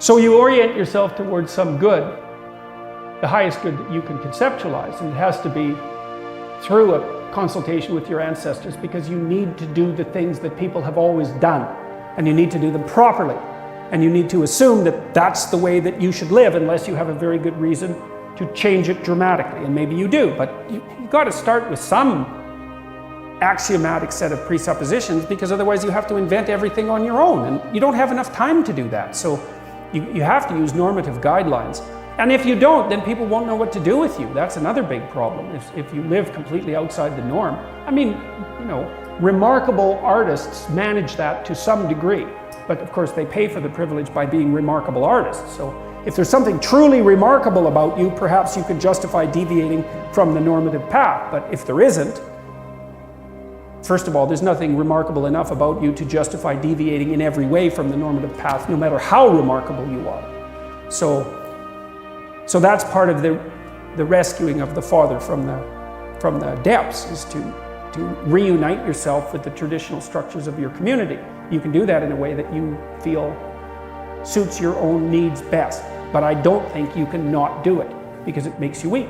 So you orient yourself towards some good, the highest good that you can conceptualize, and it has to be through a consultation with your ancestors, because you need to do the things that people have always done, and you need to do them properly, and you need to assume that that's the way that you should live, unless you have a very good reason to change it dramatically, and maybe you do, but you've got to start with some axiomatic set of presuppositions, because otherwise you have to invent everything on your own, and you don't have enough time to do that. So you have to use normative guidelines. And if you don't, then people won't know what to do with you. That's another big problem, if you live completely outside the norm. I mean, you know, remarkable artists manage that to some degree, but of course they pay for the privilege by being remarkable artists. So if there's something truly remarkable about you, perhaps you could justify deviating from the normative path. But if there isn't, first of all, there's nothing remarkable enough about you to justify deviating in every way from the normative path, no matter how remarkable you are. So that's part of the rescuing of the father from the depths, is to reunite yourself with the traditional structures of your community. You can do that in a way that you feel suits your own needs best. But I don't think you can not do it, because it makes you weak.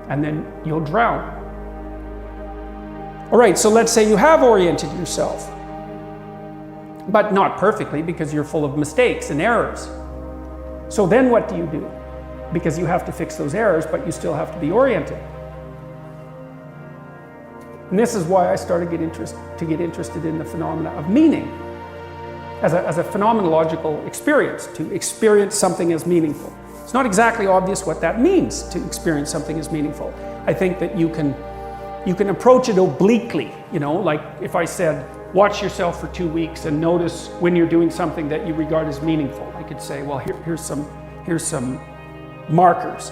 And then you'll drown. All right, so let's say you have oriented yourself, but not perfectly, because you're full of mistakes and errors. So then what do you do? Because you have to fix those errors, but you still have to be oriented. And this is why I started to get interested in the phenomena of meaning as a phenomenological experience, to experience something as meaningful. It's not exactly obvious what that means, to experience something as meaningful. I think that you can approach it obliquely, you know, like if I said, watch yourself for 2 weeks and notice when you're doing something that you regard as meaningful. I could say, well, here's some markers.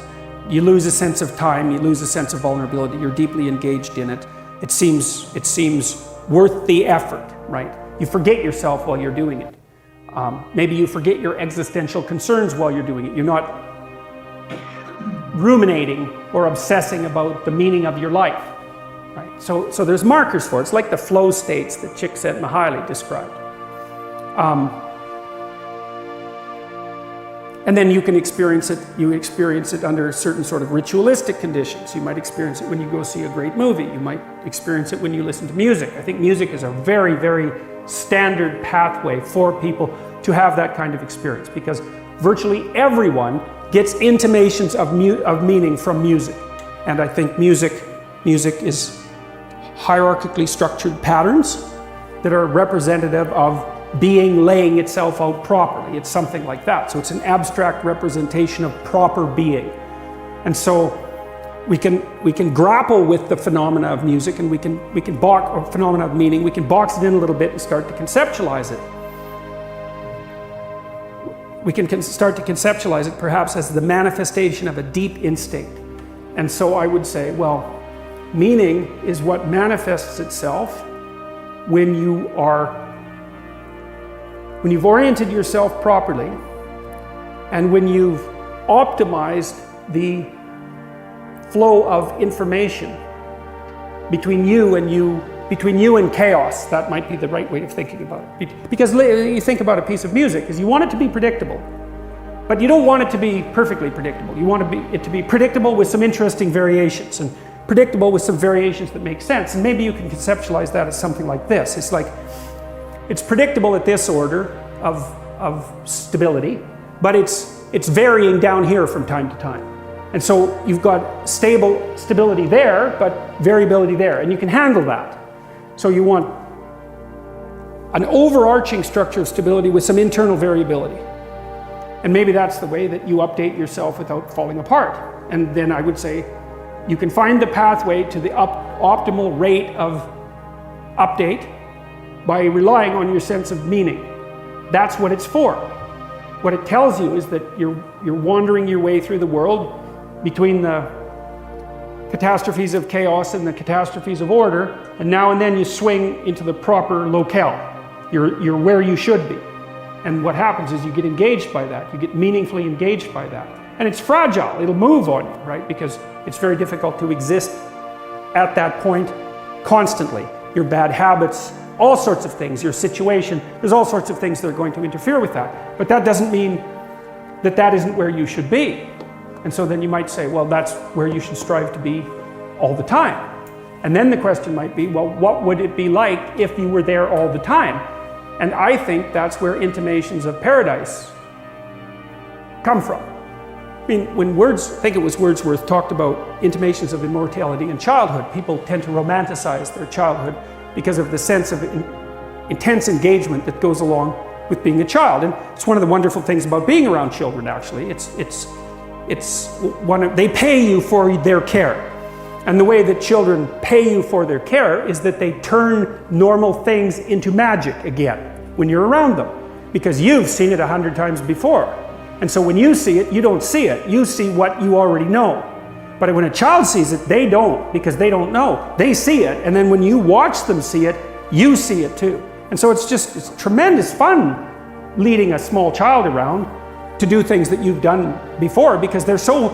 You lose a sense of time, you lose a sense of vulnerability, you're deeply engaged in it. It seems worth the effort, right? You forget yourself while you're doing it. Maybe you forget your existential concerns while you're doing it. You're not ruminating or obsessing about the meaning of your life, right? So there's markers for it. It's like the flow states that Csikszentmihalyi described. And then you can experience it under certain sort of ritualistic conditions. You might experience it when you go see a great movie. You might experience it when you listen to music. I think music is a very, very standard pathway for people to have that kind of experience, because virtually everyone gets intimations of meaning from music. And I think music is hierarchically structured patterns that are representative of being laying itself out properly. It's something like that. So it's an abstract representation of proper being. And so we can grapple with the phenomena of music, and we can box, or phenomena of meaning, we can box it in a little bit and start to conceptualize it. We can start to conceptualize it perhaps as the manifestation of a deep instinct. And so I would say, well, meaning is what manifests itself when you've oriented yourself properly, and when you've optimized the flow of information between you and chaos. That might be the right way of thinking about it. Because you think about a piece of music, is you want it to be predictable, but you don't want it to be perfectly predictable. You want it to be predictable with some interesting variations, and predictable with some variations that make sense. And maybe you can conceptualize that as something like this. It's like, it's predictable at this order of stability, but it's varying down here from time to time. And so you've got stability there, but variability there, and you can handle that. So you want an overarching structure of stability with some internal variability. And maybe that's the way that you update yourself without falling apart. And then I would say you can find the pathway to the optimal rate of update by relying on your sense of meaning. That's what it's for. What it tells you is that you're wandering your way through the world between the catastrophes of chaos and the catastrophes of order, and now and then you swing into the proper locale. You're where you should be. And what happens is you get engaged by that. You get meaningfully engaged by that. And it's fragile. It'll move on you, right? Because it's very difficult to exist at that point constantly. Your bad habits, all sorts of things, your situation, there's all sorts of things that are going to interfere with that. But that doesn't mean that that isn't where you should be. And so then you might say, well, that's where you should strive to be all the time. And then the question might be, well, what would it be like if you were there all the time? And I think that's where intimations of paradise come from. I mean, when I think it was Wordsworth talked about intimations of immortality in childhood, people tend to romanticize their childhood because of the sense of intense engagement that goes along with being a child. And it's one of the wonderful things about being around children, actually. They pay you for their care. And the way that children pay you for their care is that they turn normal things into magic again when you're around them, because you've seen it 100 times before. And so when you see it, you don't see it. You see what you already know. But when a child sees it, they don't, because they don't know. They see it, and then when you watch them see it, you see it too. And so it's tremendous fun leading a small child around to do things that you've done before, because they're so,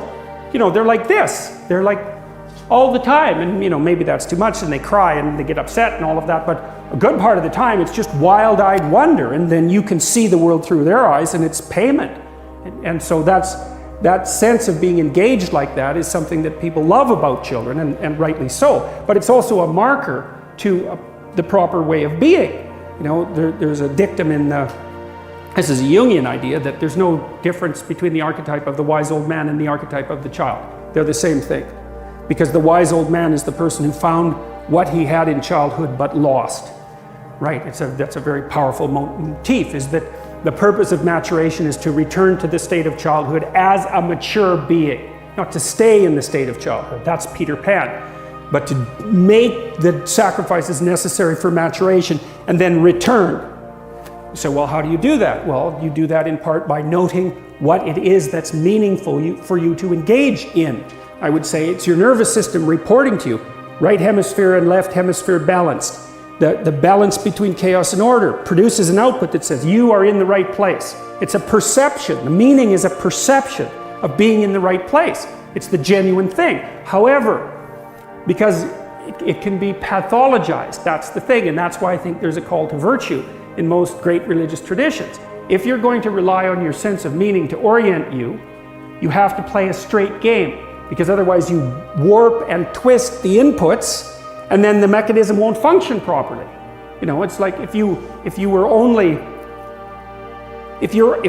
they're like this. They're like all the time, and maybe that's too much, and they cry and they get upset and all of that, but a good part of the time it's just wild-eyed wonder, and then you can see the world through their eyes, and it's payment. And so that sense of being engaged like that is something that people love about children, and rightly so. But it's also a marker to the proper way of being. There's a dictum in this is a Jungian idea, that there's no difference between the archetype of the wise old man and the archetype of the child. They're the same thing. Because the wise old man is the person who found what he had in childhood but lost. Right, that's a very powerful motif, is that the purpose of maturation is to return to the state of childhood as a mature being. Not to stay in the state of childhood, that's Peter Pan. But to make the sacrifices necessary for maturation and then return. So, well, how do you do that? Well, you do that in part by noting what it is that's meaningful for you to engage in. I would say it's your nervous system reporting to you. Right hemisphere and left hemisphere balanced. The balance between chaos and order produces an output that says you are in the right place. It's a perception. The meaning is a perception of being in the right place. It's the genuine thing. However, because it can be pathologized, that's the thing, and that's why I think there's a call to virtue in most great religious traditions. If you're going to rely on your sense of meaning to orient you, you have to play a straight game, because otherwise you warp and twist the inputs, and then the mechanism won't function properly. It's like if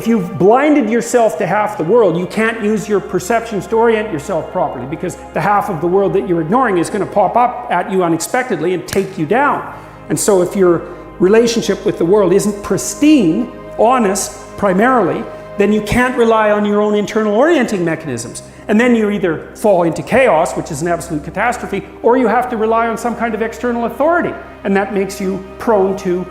you've blinded yourself to half the world, you can't use your perceptions to orient yourself properly, because the half of the world that you're ignoring is going to pop up at you unexpectedly and take you down. And so if your relationship with the world isn't pristine, honest primarily, then you can't rely on your own internal orienting mechanisms. And then you either fall into chaos, which is an absolute catastrophe, or you have to rely on some kind of external authority. And that makes you prone to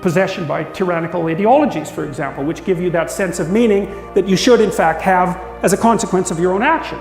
possession by tyrannical ideologies, for example, which give you that sense of meaning that you should in fact have as a consequence of your own action.